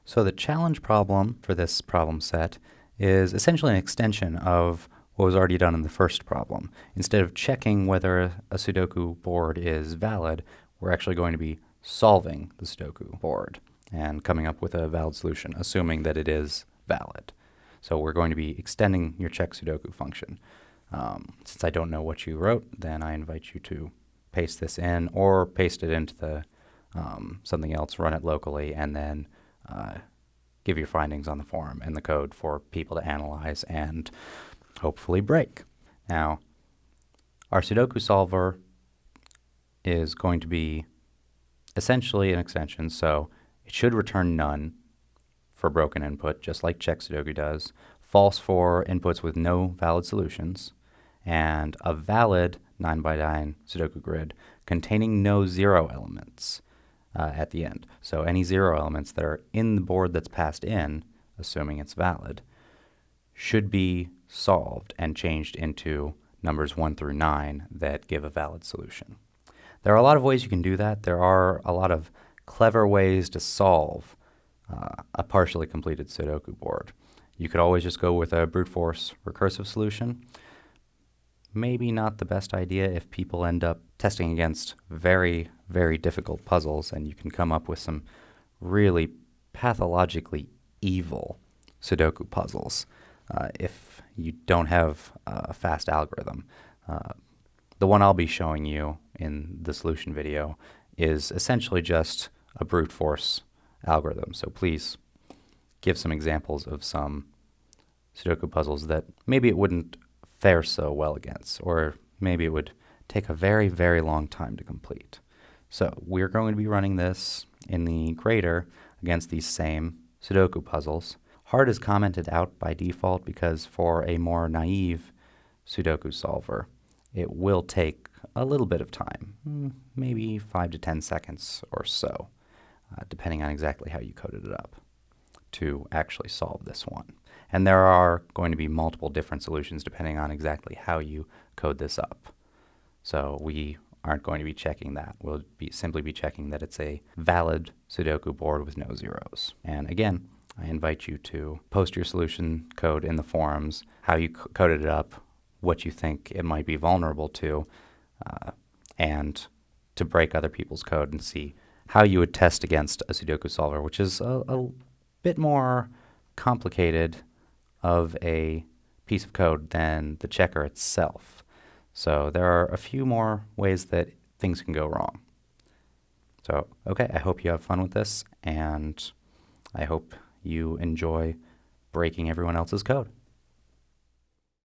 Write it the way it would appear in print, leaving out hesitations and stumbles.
So the challenge problem for this problem set is essentially an extension of what was already done in the first problem. Instead of checking whether a Sudoku board is valid, we're actually going to be solving the Sudoku board and coming up with a valid solution, assuming that it is valid. So we're going to be extending your check Sudoku function. Since I don't know what you wrote, then I invite you to paste this in or paste it into the something else, run it locally, and then give your findings on the forum and the code for people to analyze and hopefully break. Now, our Sudoku solver is going to be essentially an extension, so it should return none for broken input, just like check Sudoku does, false for inputs with no valid solutions, and a valid 9x9 Sudoku grid containing no zero elements at the end. So any zero elements that are in the board that's passed in, assuming it's valid, should be solved and changed into numbers 1 through 9 that give a valid solution. There are a lot of ways you can do that. There are a lot of clever ways to solve a partially completed Sudoku board. You could always just go with a brute force recursive solution. Maybe not the best idea if people end up testing against very, very difficult puzzles, and you can come up with some really pathologically evil Sudoku puzzles if you don't have a fast algorithm. The one I'll be showing you in the solution video is essentially just a brute force algorithm. So please give some examples of some Sudoku puzzles that maybe it wouldn't fare so well against, or maybe it would take a very, very long time to complete. So we're going to be running this in the grader against these same Sudoku puzzles. Hard is commented out by default because for a more naive Sudoku solver, it will take a little bit of time, maybe 5 to 10 seconds or so, depending on exactly how you coded it up, to actually solve this one. And there are going to be multiple different solutions depending on exactly how you code this up. So we aren't going to be checking that. We'll simply be checking that it's a valid Sudoku board with no zeros. And again, I invite you to post your solution code in the forums, how you coded it up, what you think it might be vulnerable to, and to break other people's code and see how you would test against a Sudoku solver, which is a bit more complicated of a piece of code than the checker itself. So there are a few more ways that things can go wrong. So, okay, I hope you have fun with this, and I hope you enjoy breaking everyone else's code.